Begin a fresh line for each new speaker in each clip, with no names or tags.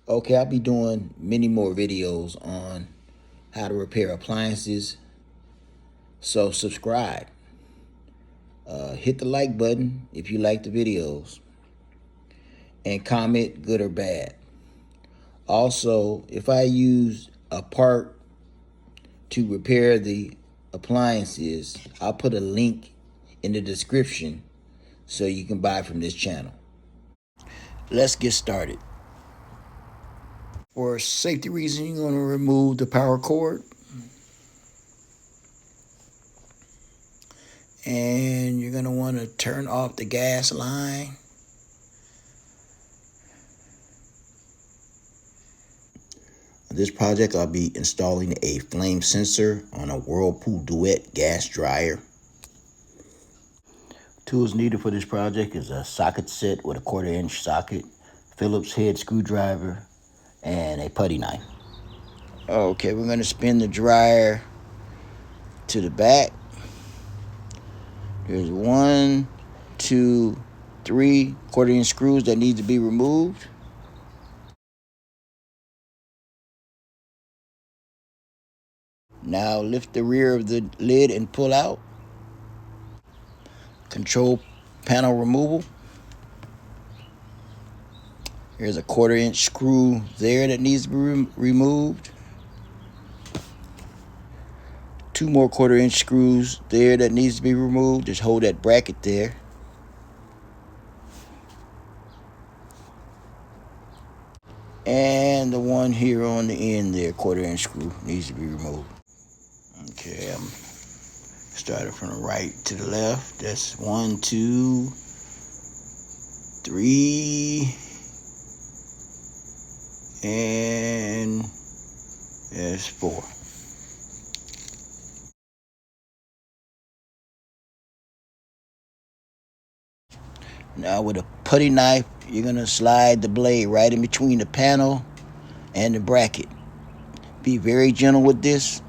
Okay, I'll be doing many more videos on how to repair appliances. So subscribe. Hit the like button if you like the videos. And comment good or bad. Also, if I use a part to repair the appliances, I'll put a link in the description so you can buy from this channel. Let's get started. For safety reasons, you're going to remove the power cord. And you're going to want to turn off the gas line. On this project, I'll be installing a flame sensor on a Whirlpool Duet gas dryer. Tools needed for this project is a socket set with a 1/4-inch socket, Phillips head screwdriver, and a putty knife. Okay, we're going to spin the dryer to the back. There's 1, 2, 3 1/4-inch screws that need to be removed. Now lift the rear of the lid and pull out. Control panel removal. There's a 1/4-inch screw there that needs to be removed. 2 more 1/4-inch screws there that needs to be removed. Just hold that bracket there. And the one here on the end there, 1/4-inch screw, needs to be removed. Okay, I'm starting from the right to the left. That's 1, 2, 3, and there's 4. Now with a putty knife, you're gonna slide the blade right in between the panel and the bracket. Be very gentle with this.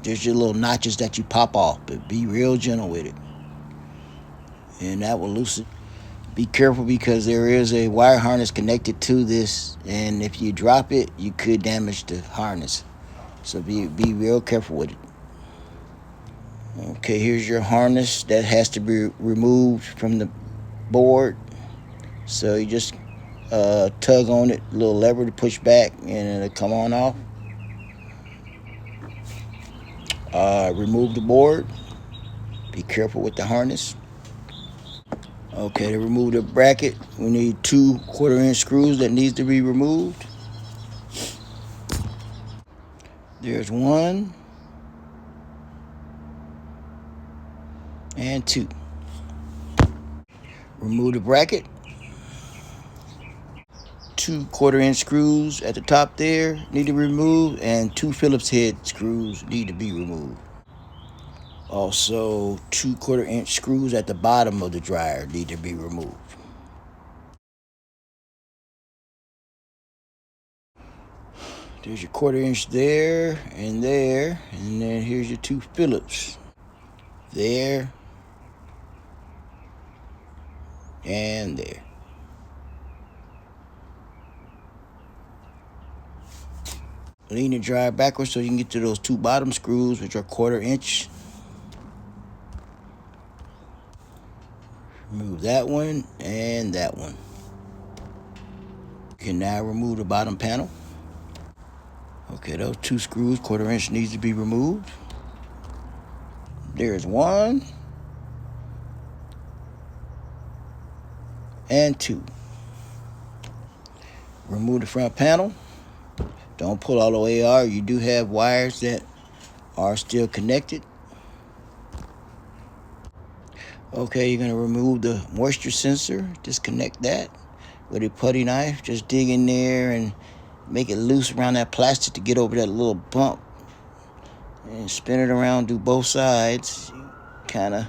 There's your little notches that you pop off, but be real gentle with it. And that will loosen. Be careful because there is a wire harness connected to this, and if you drop it, you could damage the harness. So be real careful with it. Okay, here's your harness that has to be removed from the board. So you just tug on it, a little lever to push back, and it'll come on off. Remove the board. Be careful with the harness. Okay, to remove the bracket, we need 2 1/4-inch screws that needs to be removed. There's 1 and 2. Remove the bracket. 2 1/4-inch screws at the top there need to be removed, and 2 Phillips head screws need to be removed. Also, 2 1/4-inch screws at the bottom of the dryer need to be removed. There's your 1/4-inch there, and then here's your 2 Phillips. There, and there. Lean the dryer backwards so you can get to those 2 bottom screws, which are 1/4-inch. Remove that one and that one. You can now remove the bottom panel. Okay, those 2 screws, 1/4-inch, needs to be removed. There's 1 and 2. Remove the front panel. Don't pull all the way out. You do have wires that are still connected. Okay, you're going to remove the moisture sensor. Disconnect that with a putty knife. Just dig in there and make it loose around that plastic to get over that little bump. And spin it around, do both sides. Kind of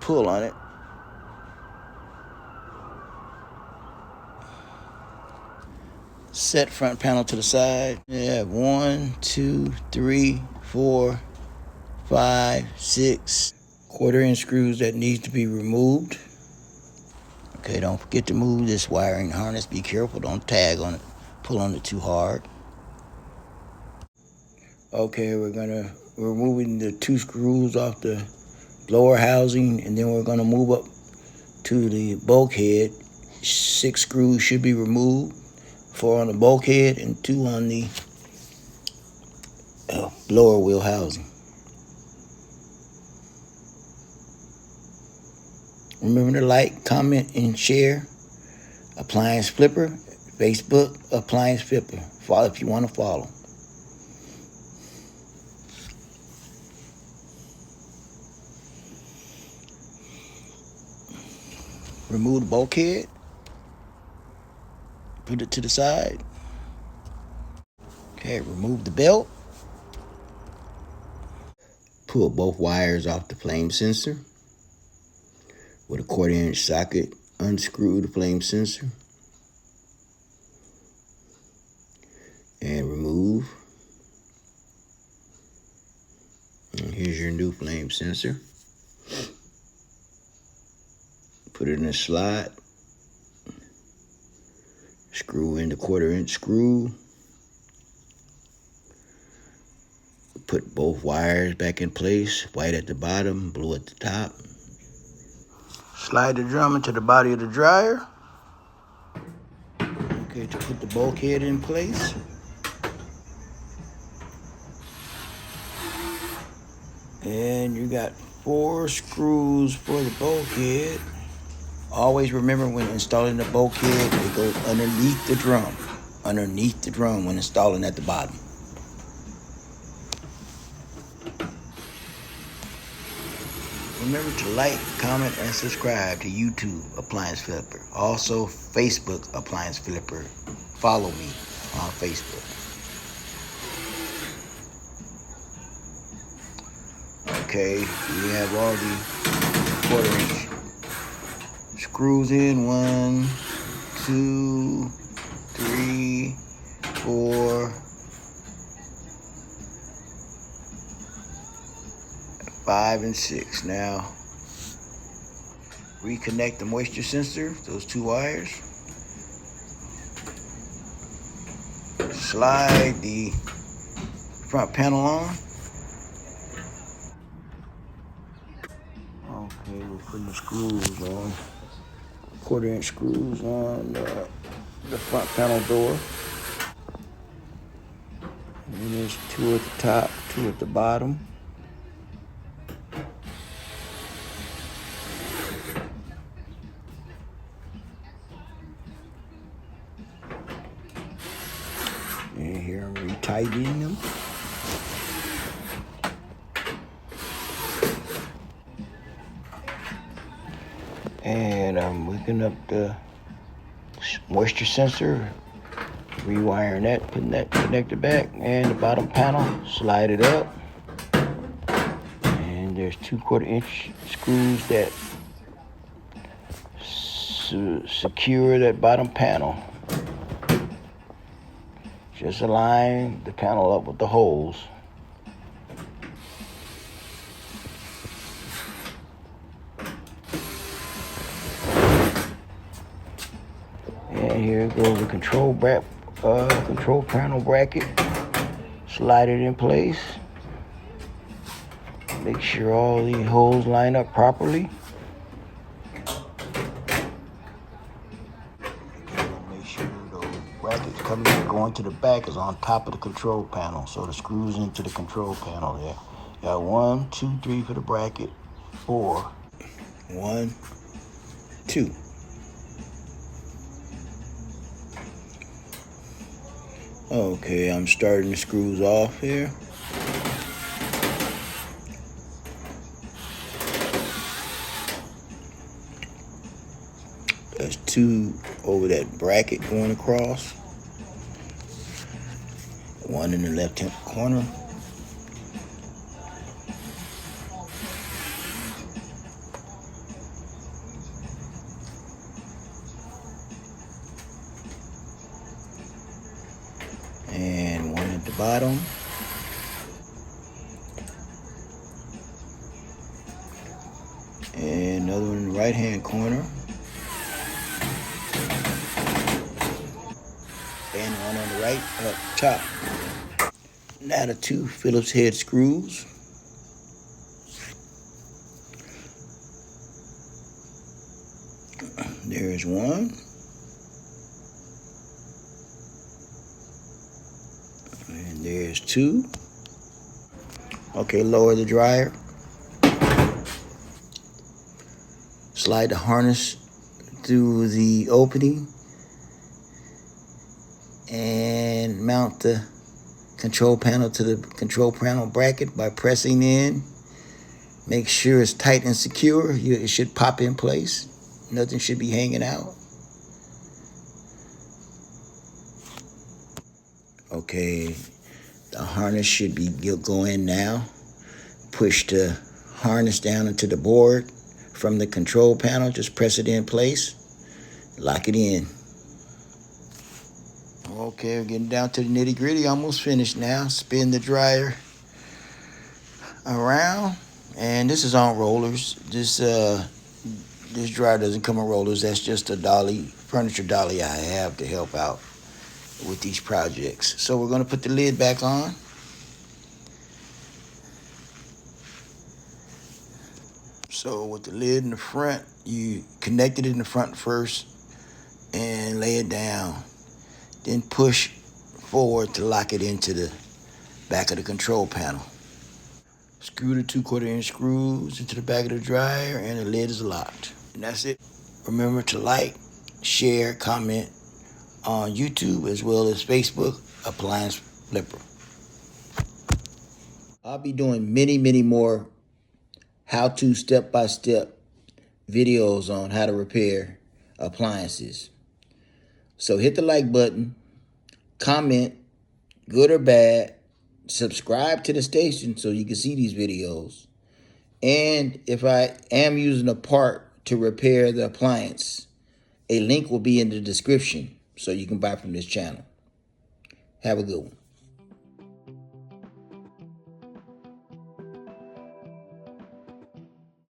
pull on it. Set front panel to the side. Yeah, 1, 2, 3, 4, 5, 6 1/4-inch screws that need to be removed. Okay, don't forget to move this wiring harness. Be careful, don't tag on it, pull on it too hard. Okay, we're removing the 2 screws off the blower housing, and then we're gonna move up to the bulkhead. 6 screws should be removed, 4 on the bulkhead and 2 on the blower wheel housing. Remember to like, comment, and share. Appliance Flipper, Facebook, Appliance Flipper. Follow if you want to follow. Remove the bulkhead. Put it to the side. Okay, remove the belt. Pull both wires off the flame sensor. With a 1/4-inch socket, unscrew the flame sensor. And remove. And here's your new flame sensor. Put it in a slot. Screw in the 1/4-inch screw. Put both wires back in place. White at the bottom, blue at the top. Slide the drum into the body of the dryer. Okay, to put the bulkhead in place. And you got 4 screws for the bulkhead. Always remember when installing the bulkhead, it goes underneath the drum. Underneath the drum when installing at the bottom. Remember to like, comment, and subscribe to YouTube Appliance Flipper. Also Facebook Appliance Flipper. Follow me on Facebook. Okay, we have all the 1/4-inch screws in. 1, 2, 3, 4, 5, and 6. Now, reconnect the moisture sensor, those 2 wires. Slide the front panel on. Okay, we're putting the screws on. 1/4-inch screws on the front panel door. And there's 2 at the top, 2 at the bottom. And here I'm retightening them. And I'm hooking up the moisture sensor, rewiring that, putting that connector back, and the bottom panel, slide it up. And there's 2 1/4-inch screws that secure that bottom panel. Just align the panel up with the holes. And here goes the control panel bracket. Slide it in place. Make sure all the holes line up properly. Make sure the brackets going to the back is on top of the control panel, so the screws into the control panel there. Got 1, 2, 3 for the bracket. 4. 1, 2. Okay, I'm starting the screws off here. There's 2 over that bracket going across. 1 in the left-hand corner. And 1 at the bottom. And another one in the right-hand corner. right up top. Now the 2 Phillips head screws. There's one. And there's 2. Okay, lower the dryer. Slide the harness through the opening and mount the control panel to the control panel bracket by pressing in. Make sure it's tight and secure. It should pop in place. Nothing should be hanging out. Okay, the harness should be go in now. Push the harness down into the board from the control panel. Just press it in place. Lock it in. Okay, we're getting down to the nitty gritty. Almost finished now. Spin the dryer around. And this is on rollers. This dryer doesn't come on rollers. That's just a dolly, furniture dolly I have to help out with these projects. So we're going to put the lid back on. So with the lid in the front, you connected it in the front first and lay it down. Then push forward to lock it into the back of the control panel. Screw the 2/4 inch screws into the back of the dryer and the lid is locked. And that's it. Remember to like, share, comment on YouTube as well as Facebook, Appliance Flipper. I'll be doing many more how-to step-by-step videos on how to repair appliances. So hit the like button, comment, good or bad, subscribe to the station so you can see these videos. And if I am using a part to repair the appliance, a link will be in the description so you can buy from this channel. Have a good one.